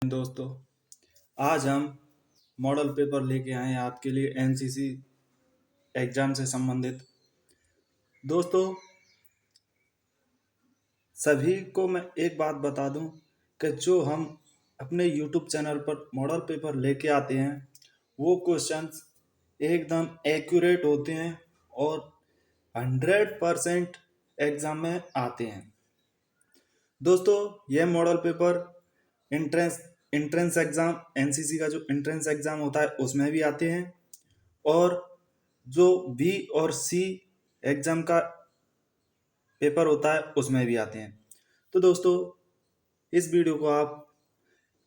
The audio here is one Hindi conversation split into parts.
दोस्तों, आज हम मॉडल पेपर लेके आए हैं आपके लिए एनसीसी एग्जाम से संबंधित। दोस्तों, सभी को मैं एक बात बता दूं कि जो हम अपने यूट्यूब चैनल पर मॉडल पेपर लेके आते हैं वो क्वेश्चंस एकदम एक्यूरेट होते हैं और 100% एग्जाम में आते हैं। दोस्तों, यह model paper entrance entrance exam NCC का जो एंट्रेंस एग्जाम होता है उसमें भी आते हैं और जो बी और सी एग्जाम का पेपर होता है उसमें भी आते हैं। तो दोस्तों, इस वीडियो को आप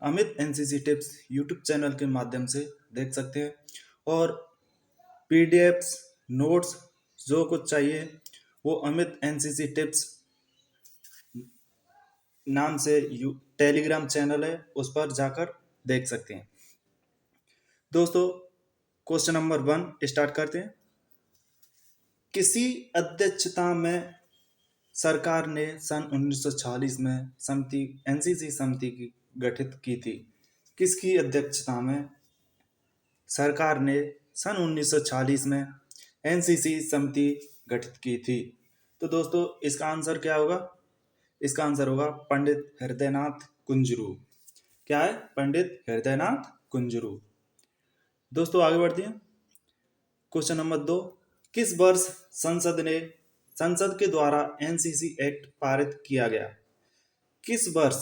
Amit NCC tips YouTube channel के माध्यम से देख सकते हैं और पीडीएफ्स नोट्स जो कुछ चाहिए वो अमित एनसीसी टिप्स नाम से टेलीग्राम चैनल है, उस पर जाकर देख सकते हैं। दोस्तों, क्वेश्चन नंबर 1 स्टार्ट करते हैं। किसी अध्यक्षता में सरकार ने सन 1940 में समिति एनसीसी समिति की गठित की थी। किसकी अध्यक्षता में सरकार ने सन 1940 में एनसीसी समिति गठित की थी? तो दोस्तों, इसका आंसर क्या होगा? इसका आंसर होगा पंडित हृदयनाथ कुंजरू। क्या है? पंडित हृदयनाथ कुंजरू। दोस्तों, आगे बढ़ते हैं। क्वेश्चन नंबर 2, किस वर्ष संसद के द्वारा एनसीसी एक्ट पारित किया गया? किस वर्ष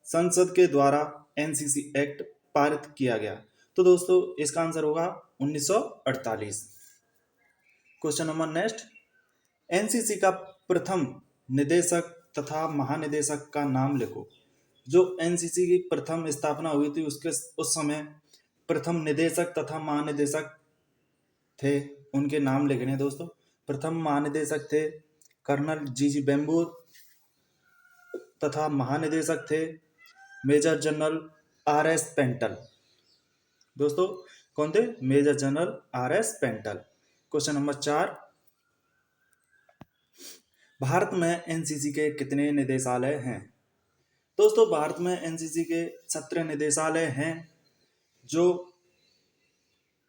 संसद के द्वारा एनसीसी एक्ट पारित किया गया? तो दोस्तों, इसका आंसर होगा 1948। क्वेश्चन नंबर नेक्स्ट, एनसीसी का प्रथम निदेशक तथा महानिदेशक का नाम लिखो। जो एनसीसी की प्रथम स्थापना हुई थी उसके उस समय प्रथम निदेशक तथा महानिदेशक थे, उनके नाम लिखने हैं दोस्तों। प्रथम महानिदेशक थे कर्नल जी बेम्बूर तथा महानिदेशक थे major general R S Pental. दोस्तों, कौन थे? Major general R S Pental. Question number 4, भारत में एनसीसी के कितने निदेशालय हैं? दोस्तों, भारत में एनसीसी के 17 निदेशालय हैं, जो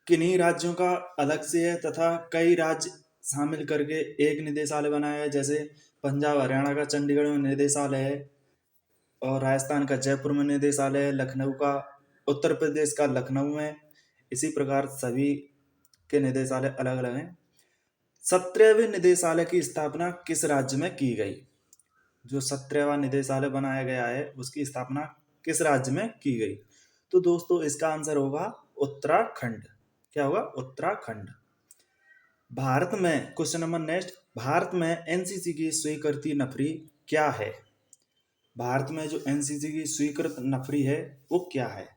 किन्हीं राज्यों का अलग से है तथा कई राज्य शामिल करके एक निदेशालय बनाया है। जैसे पंजाब हरियाणा का चंडीगढ़ में निदेशालय है और राजस्थान का जयपुर में निदेशालय है, लखनऊ का उत्तर प्रदेश का लखनऊ में। इसी प्रकार सभी के निदेशालय अलग अलग हैं। 17वें निदेशालय की स्थापना किस राज्य में की गई? जो 17वां निदेशालय बनाया गया है उसकी स्थापना किस राज्य में की गई? तो दोस्तों, इसका आंसर होगा उत्तराखंड। क्या होगा? उत्तराखंड। भारत में क्वेश्चन नंबर नेक्स्ट, भारत में एनसीसी की स्वीकृति नफरी क्या है? भारत में जो एनसीसी की स्वीकृत नफरी है वो क्या है?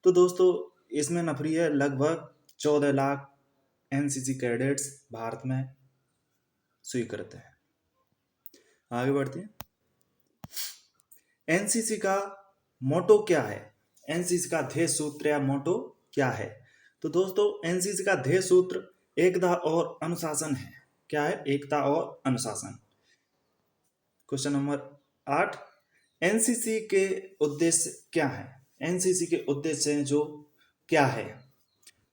तो दोस्तों, इसमें नफरी है लगभग 14 लाख एनसीसी कैडेट्स भारत में स्वीकृत है। आगे बढ़ते हैं। एनसीसी का मोटो क्या है? एनसीसी का ध्येय सूत्र या मोटो क्या है? तो दोस्तों, एनसीसी का ध्येय सूत्र एकता और अनुशासन है। क्या है? एकता और अनुशासन। क्वेश्चन नंबर 8, एनसीसी के उद्देश्य क्या है? एनसीसी के उद्देश्य जो क्या है?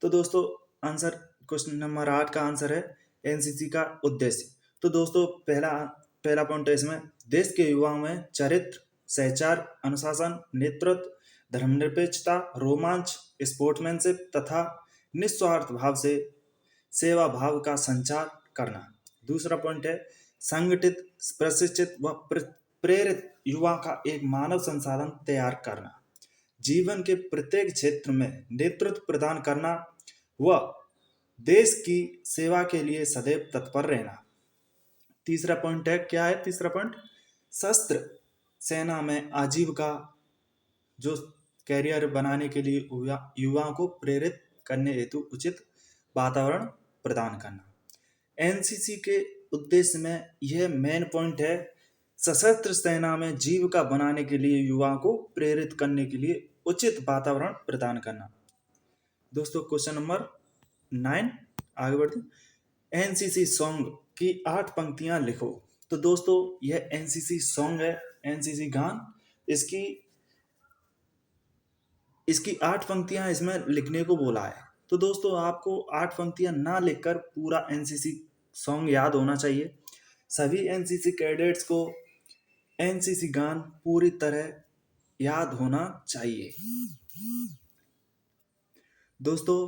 तो दोस्तों, आंसर क्वेश्चन नंबर 8 का आंसर है एनसीसी का उद्देश्य। तो दोस्तों, पहला पहला पॉइंट है इसमें, देश के युवाओं में चरित्र, सहचार, अनुशासन, नेतृत्व, धर्मनिरपेक्षता, रोमांच, स्पोर्ट्समैनशिप तथा निस्वार्थ भाव से सेवा भाव का संचार करना। दूसरा पॉइंट है, संगठित, प्रशिक्षित व प्रेरित युवा का एक मानव संसाधन तैयार करना। जीवन के प्रत्येक क्षेत्र में नेतृत्व प्रदान करना व देश की सेवा के लिए सदैव तत्पर रहना। तीसरा पॉइंट है, क्या है तीसरा पॉइंट? शस्त्र सेना में आजीविका जो कैरियर बनाने के लिए युवाओं को प्रेरित करने हेतु उचित वातावरण प्रदान करना। एनसीसी के उद्देश्य में यह मेन पॉइंट है, सशस्त्र सेना में जीविका बनाने के लिए युवाओं को प्रेरित करने के लिए उचित वातावरण प्रदान करना। दोस्तों, क्वेश्चन नंबर 9 आगे बढ़ते। एनसीसी सॉन्ग की 8 पंक्तियां लिखो। तो दोस्तों, यह एनसीसी सॉन्ग है, एनसीसी गान। इसकी इसकी 8 पंक्तियां इसमें लिखने को बोला है। तो दोस्तों आपको 8 पंक्तियां ना लिखकर पूरा एनसीसी सॉन्ग याद होना चाहिए। सभी एनसीसी कैडेट्स को एनसीसी गान पूरी तरह याद होना चाहिए। दोस्तों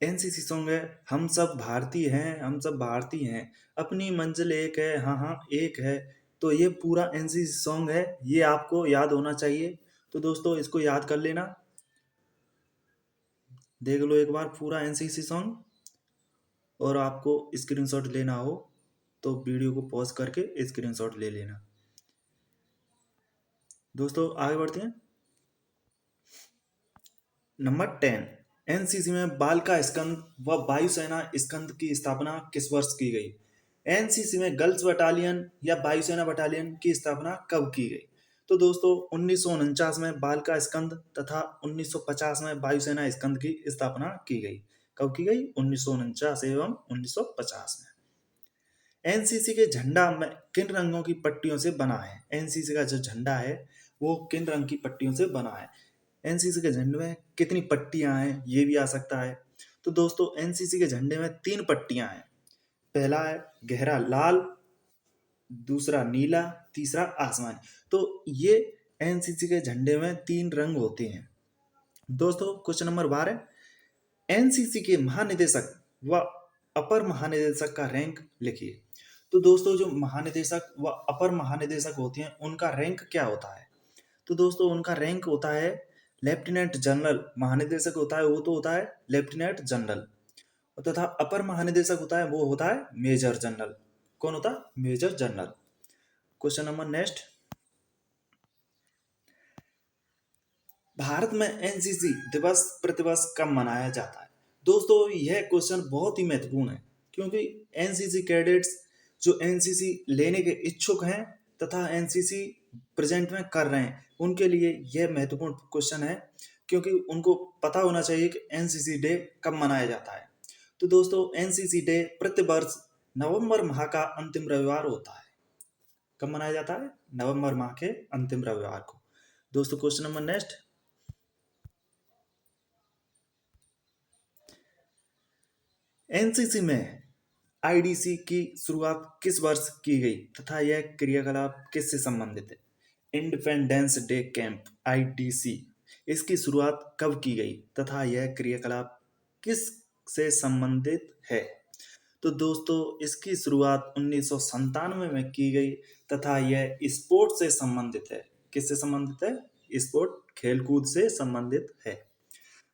एनसीसी सॉन्ग है, हम सब भारतीय हैं, हम सब भारतीय हैं, अपनी मंजिल एक है, हाँ हाँ एक है। तो ये पूरा एनसीसी सॉन्ग है, ये आपको याद होना चाहिए। तो दोस्तों इसको याद कर लेना, देख लो एक बार पूरा एनसीसी सॉन्ग। और आपको स्क्रीनशॉट लेना हो तो वीडियो को पॉज करके स्क्रीनशॉट ले लेना। दोस्तों आगे बढ़ते हैं। नंबर 10, एनसीसी में बालिका स्कंद व वायुसेना स्कंद की स्थापना किस वर्ष की गई? एनसीसी में गर्ल्स बटालियन या वायुसेना बटालियन की स्थापना कब की गई? तो दोस्तों 1949 में बालिका स्कंद तथा 1950 में वायुसेना स्कंद की स्थापना की गई। कब की गई? 1949 एवं 1950 में। एनसीसी के झंडा में किन रंगों की पट्टियों से बना है? एनसीसी का जो झंडा है वो किन रंग की पट्टियों से बना है? एनसीसी के झंडे में कितनी पट्टियां हैं ये भी आ सकता है। तो दोस्तों एनसीसी के झंडे में 3 पट्टियां हैं। पहला है गहरा लाल, दूसरा नीला, तीसरा आसमानी। तो ये एनसीसी के झंडे में 3 रंग होते हैं। दोस्तों क्वेश्चन नंबर 12, एनसीसी के महानिदेशक व अपर महानिदेशक का रैंक लिखिए। तो दोस्तों जो महानिदेशक व अपर महानिदेशक होते हैं उनका रैंक क्या होता है? तो दोस्तों उनका रैंक होता है लेफ्टिनेंट जनरल। महानिदेशक होता है वो तो होता है लेफ्टिनेंट जनरल, तथा अपर महानिदेशक होता है वो होता है मेजर जनरल। कौन होता है? Major general. Question number next, Bharat में एनसीसी दिवस प्रतिवर्ष कब मनाया जाता है? दोस्तों यह क्वेश्चन बहुत ही महत्वपूर्ण है, क्योंकि एनसीसी कैडेट्स जो एनसीसी लेने के इच्छुक हैं तथा एनसीसी प्रेजेंट में कर रहे हैं उनके लिए यह महत्वपूर्ण क्वेश्चन है, क्योंकि उनको पता होना चाहिए कि एनसीसी डे कब मनाया जाता है। तो दोस्तों एनसीसी डे प्रतिवर्ष नवंबर माह का अंतिम रविवार होता है। कब मनाया जाता है? नवंबर माह के अंतिम रविवार को। दोस्तों क्वेश्चन नंबर नेक्स्ट, एनसीसी में आईडीसी की शुरुआत किस वर्ष की गई तथा यह क्रियाकलाप किससे संबंधित है? इंडिपेंडेंस डे कैंप आईडीसी, इसकी शुरुआत कब की गई तथा यह क्रियाकलाप किस से संबंधित है? तो दोस्तों इसकी शुरुआत 1997 में की गई तथा यह स्पोर्ट से संबंधित है। किससे संबंधित है? स्पोर्ट खेलकूद से संबंधित है।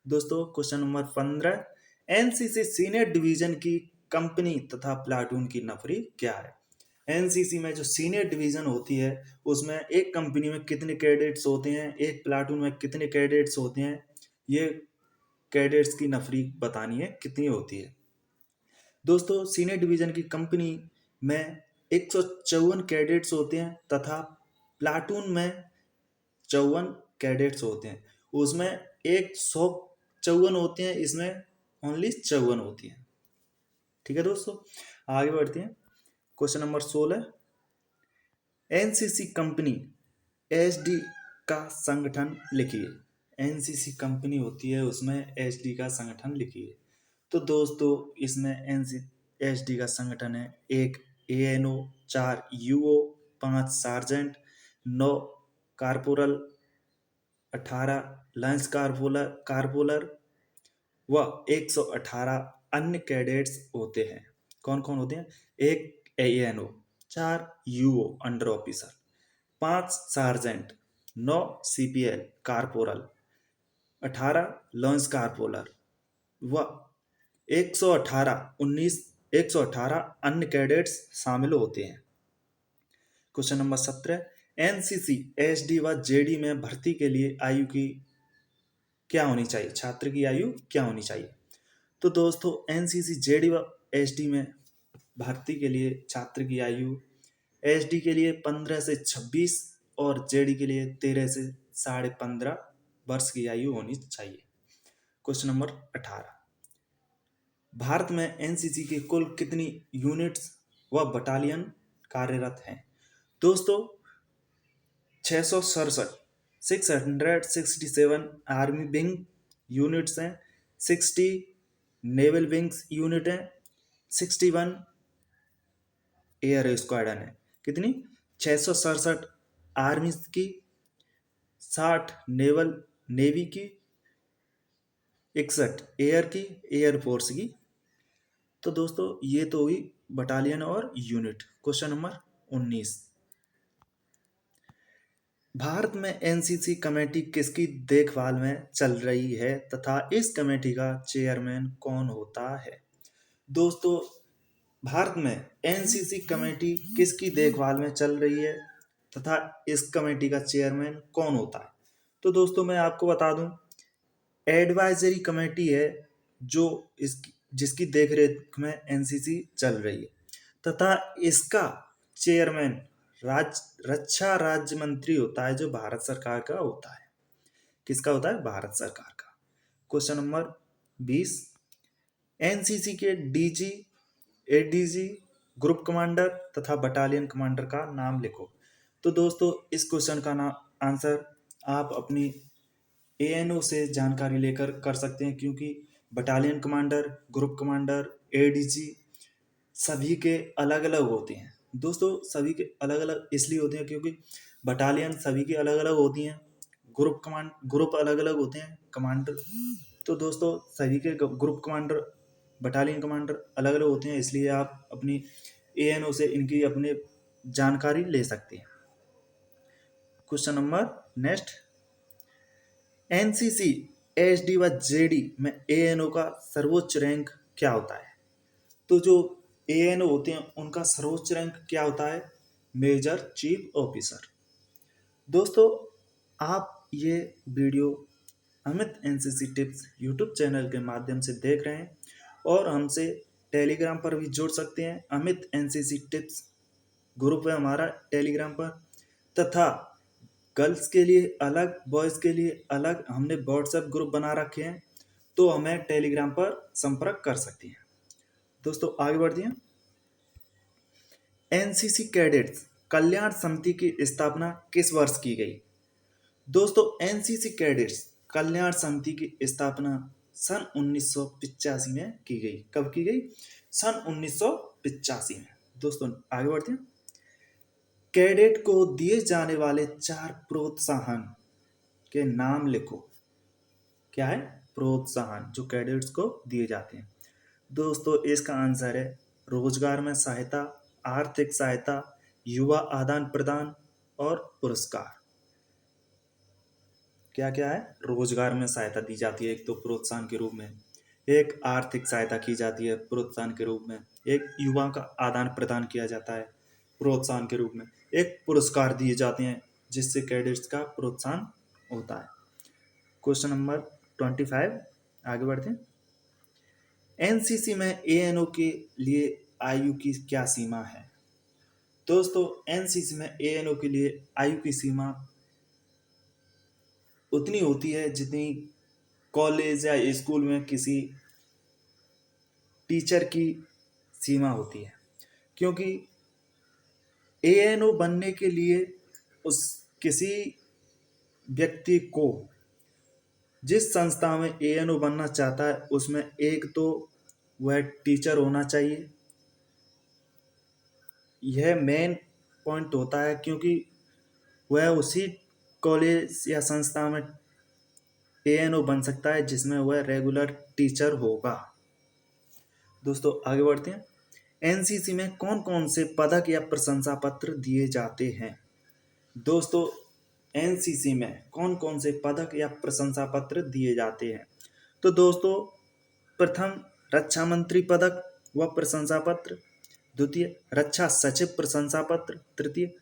दोस्तों question number 15, NCC senior division की कंपनी तथा प्लाटून की नफरी क्या है? एनसीसी में जो सीनियर डिवीजन होती है उसमें एक कंपनी में कितने कैडेट्स होते हैं, एक प्लाटून में कितने कैडेट्स होते हैं, ये कैडेट्स की नफरी बतानी है कितनी होती है। दोस्तों सीनियर डिवीजन की कंपनी में 154 कैडेट्स होते हैं तथा प्लाटून में 54 कैडेट्स होते हैं। उसमें 154 होते हैं, इसमें ओनली 54 होती हैं। ठीक है दोस्तों आगे बढ़ते हैं। Question number 16, NCC company HD का संगठन लिखिए। एनसीसी कंपनी होती है उसमें एचडी का संगठन लिखिए। तो दोस्तों इसमें एचडी का संगठन है, 1 ANO, 4 UO, 5 sergeant, 9 corporal, 18 lance corporal व 118 अन्य कैडेट्स होते हैं। कौन कौन होते हैं? 1 ANO, 4 UO under officer, 5 sergeant, 9 CPL corporal, 18 lance corporal व 118 अन्य कैडेट्स शामिल होते हैं। क्वेश्चन नंबर 17, एनसीसी एचडी व जेडी में भर्ती के लिए आयु की क्या होनी चाहिए? छात्र की आयु क्या होनी चाहिए? तो दोस्तों एनसीसी जेडी व एचडी में भर्ती के लिए छात्र की आयु एचडी के लिए 15 से 26 और जेडी के लिए 13 से 15.5 वर्ष की आयु होनी चाहिए। क्वेश्चन नंबर 18, भारत में एनसीसी की कुल कितनी यूनिट्स व बटालियन कार्यरत हैं? दोस्तों 667 667 आर्मी विंग यूनिट्स हैं, 60 नेवल विंग्स यूनिट हैं, 61 एयर स्क्वाड्रन है। कितनी? 667 आर्मी की, 60 नेवी की, 61 एयर की, एयर फोर्स की। तो दोस्तों ये तो हुई बटालियन और यूनिट। क्वेश्चन नंबर 19, भारत में एनसीसी कमेटी किसकी देखभाल में चल रही है तथा इस कमेटी का चेयरमैन कौन होता है? दोस्तों भारत में एनसीसी कमेटी किसकी देखभाल में चल रही है तथा इस कमेटी का चेयरमैन कौन होता है? तो दोस्तों मैं आपको बता दूं, एडवाइजरी कमेटी है जो इसकी जिसकी देखरेख में एनसीसी चल रही है तथा इसका चेयरमैन रक्षा राज्य मंत्री होता है जो भारत सरकार का होता है। किसका होता है? भारत सरकार का। क्वेश्चन नंबर 20, एनसीसी के डीजी, एडीजी, ग्रुप कमांडर तथा बटालियन कमांडर का नाम लिखो। तो दोस्तों इस क्वेश्चन का आंसर आप अपनी एएनओ से जानकारी लेकर कर सकते हैं, क्योंकि battalion commander, group commander, ADG सभी के अलग अलग होते हैं। दोस्तों सभी के अलग अलग इसलिए होते हैं क्योंकि बटालियन सभी की अलग अलग होती हैं, ग्रुप अलग अलग होते हैं, कमांडर। तो दोस्तों सभी के ग्रुप कमांडर, बटालियन कमांडर अलग अलग होते हैं, इसलिए आप अपनी एएनओ से इनकी अपने जानकारी ले सकते हैं। Question number next, NCC, SD व जेडी में एएनओ का सर्वोच्च रैंक क्या होता है? तो जो एएनओ होते हैं उनका सर्वोच्च रैंक क्या होता है? Major chief officer. दोस्तों आप ये video Amit NCC tips YouTube channel के माध्यम से देख रहे हैं और हमसे टेलीग्राम पर भी जुड़ सकते हैं। अमित एनसीसी टिप्स ग्रुप है हमारा टेलीग्राम पर, तथा गर्ल्स के लिए अलग, बॉयज़ के लिए अलग हमने व्हाट्सएप ग्रुप बना रखे हैं, तो हमें टेलीग्राम पर संपर्क कर सकती हैं। दोस्तों आगे बढ़ते हैं। एनसीसी कैडेट्स कल्याण समिति की स्थापना किस वर्ष की गई? दोस्तों एनसीसी कैडेट्स कल्याण समिति की स्थापना सन 1985 में की गई। कब की गई? सन 1985 में। दोस्तों आगे बढ़ते हैं। कैडेट को दिए जाने वाले 4 प्रोत्साहन के नाम लिखो। क्या है? प्रोत्साहन जो कैडेट्स को दिए जाते हैं। दोस्तों इसका आंसर है रोजगार में सहायता, आर्थिक सहायता, युवा आदान प्रदान और पुरस्कार। क्या क्या है? रोजगार में सहायता दी जाती है एक तो प्रोत्साहन के रूप में, एक आर्थिक सहायता की जाती है प्रोत्साहन के रूप में, एक युवा का आदान प्रदान किया जाता है प्रोत्साहन के रूप में, एक पुरस्कार दिए जाते हैं जिससे कैडेट्स का प्रोत्साहन होता है। क्वेश्चन नंबर 25 आगे बढ़ते हैं। एनसीसी में एएनओ के लिए आयु की क्या सीमा है? दोस्तों एनसीसी में एएनओ के लिए आयु की सीमा उतनी होती है जितनी कॉलेज या स्कूल में किसी टीचर की सीमा होती है, क्योंकि एएनओ बनने के लिए उस किसी व्यक्ति को जिस संस्था में एएनओ बनना चाहता है उसमें एक तो वह टीचर होना चाहिए। यह मेन पॉइंट होता है, क्योंकि वह उसी कॉलेज या संस्था में एएनओ बन सकता है जिसमें वह रेगुलर टीचर होगा। दोस्तों आगे बढ़ते हैं। एनसीसी में कौन कौन से पदक या प्रशंसा पत्र दिए जाते हैं? दोस्तों एनसीसी में कौन कौन से पदक या प्रशंसा पत्र दिए जाते हैं? तो दोस्तों प्रथम रक्षा मंत्री पदक व प्रशंसा पत्र, द्वितीय रक्षा सचिव प्रशंसा पत्र, तृतीय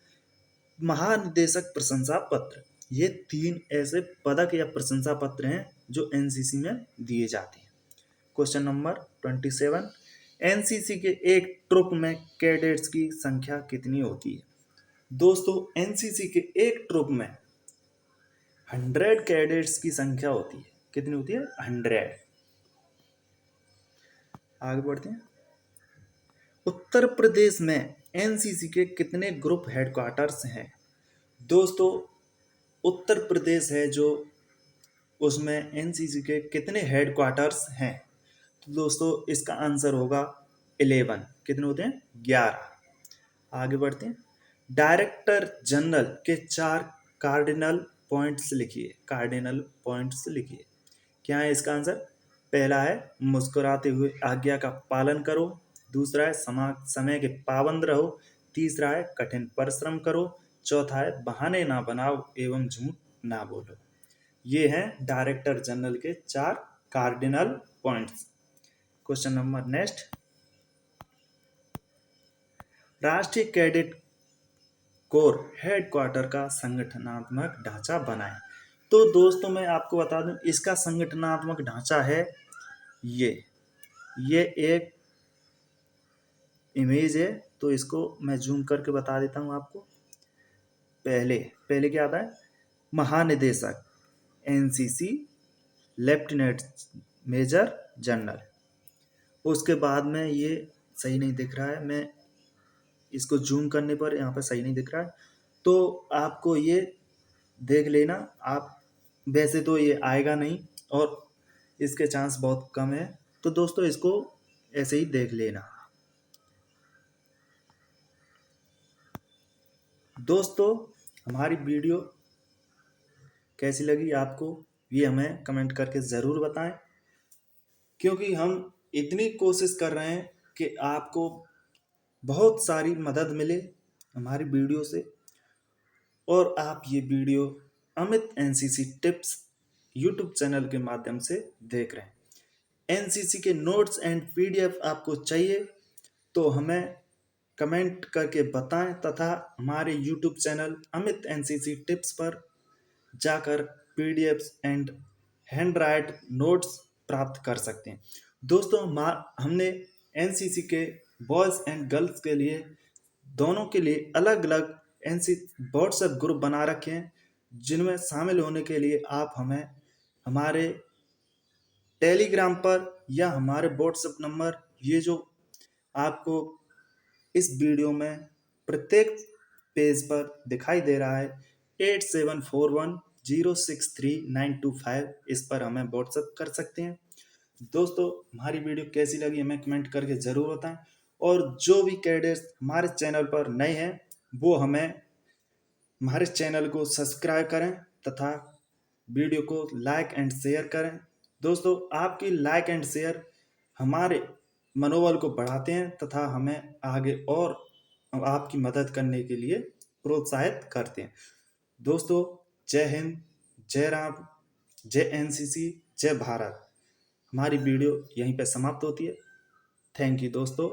महानिदेशक प्रशंसा पत्र। ये 3 ऐसे पदक या प्रशंसा पत्र हैं जो एनसीसी में दिए जाते हैं। क्वेश्चन नंबर 27, एनसीसी के एक ट्रुप में कैडेट्स की संख्या कितनी होती है? दोस्तों एनसीसी के एक ट्रुप में 100 कैडेट्स की संख्या होती है। कितनी होती है? 100। आगे बढ़ते हैं। उत्तर प्रदेश में एनसीसी के कितने ग्रुप हेडक्वार्टर्स हैं? दोस्तों उत्तर प्रदेश है जो, उसमें एनसीसी के कितने हेडक्वार्टर्स हैं? तो दोस्तों इसका आंसर होगा 11। कितने होते हैं? 11। आगे बढ़ते हैं। डायरेक्टर जनरल के 4 कार्डिनल पॉइंट्स लिखिए। कार्डिनल पॉइंट्स लिखिए। क्या है इसका आंसर? पहला है मुस्कुराते हुए आज्ञा का पालन करो। दूसरा है समय के पाबंद रहो। तीसरा है कठिन परिश्रम करो। चौथा है बहाने ना बनाओ एवं झूठ ना बोलो। ये हैं डायरेक्टर जनरल के 4 cardinal points. Question number next. राष्ट्रीय कैडेट कोर हेडक्वार्टर का संगठनात्मक ढांचा बनाएं। तो दोस्तों मैं आपको बता दूं, इसका संगठनात्मक ढांचा है ये एक इमेज है, तो इसको मैं जूम करके बता देता हूं आपको। पहले क्या आता है? महानिदेशक एनसीसी लेफ्टिनेंट मेजर जनरल। उसके बाद में ये सही नहीं दिख रहा है, मैं इसको जूम करने पर यहाँ पर सही नहीं दिख रहा है, तो आपको ये देख लेना आप। वैसे तो ये आएगा नहीं और इसके चांस बहुत कम है, तो दोस्तों इसको ऐसे ही देख लेना। दोस्तों हमारी वीडियो कैसी लगी आपको, ये हमें कमेंट करके ज़रूर बताएं, क्योंकि हम इतनी कोशिश कर रहे हैं कि आपको बहुत सारी मदद मिले हमारी वीडियो से। और आप ये video Amit NCC tips YouTube channel के माध्यम से देख रहे हैं। एनसीसी के नोट्स एंड पीडीएफ आपको चाहिए तो हमें कमेंट करके बताएं, तथा हमारे YouTube channel Amit NCC tips पर जाकर PDFs and hand right notes प्राप्त कर सकते हैं। दोस्तों हमने एनसीसी के बॉयज़ एंड गर्ल्स के लिए दोनों के लिए अलग अलग एनसीसी व्हाट्सएप ग्रुप बना रखे हैं, जिनमें शामिल होने के लिए आप हमें हमारे टेलीग्राम पर या हमारे व्हाट्सएप नंबर, ये जो आपको इस वीडियो में प्रत्येक पेज पर दिखाई दे रहा है, 8741063925, इस पर हमें व्हाट्सएप कर सकते हैं। दोस्तों हमारी वीडियो कैसी लगी हमें कमेंट करके ज़रूर बताएं, और जो भी कैडेट्स हमारे चैनल पर नए हैं वो हमें हमारे चैनल को सब्सक्राइब करें तथा वीडियो को लाइक एंड शेयर करें। दोस्तों आपकी लाइक एंड शेयर हमारे मनोबल को बढ़ाते हैं तथा हमें आगे और आपकी मदद करने के लिए प्रोत्साहित करते हैं। दोस्तों जय हिंद, जय राम, जय एनसीसी, जय भारत। हमारी वीडियो यहीं पर समाप्त होती है। थैंक यू दोस्तों।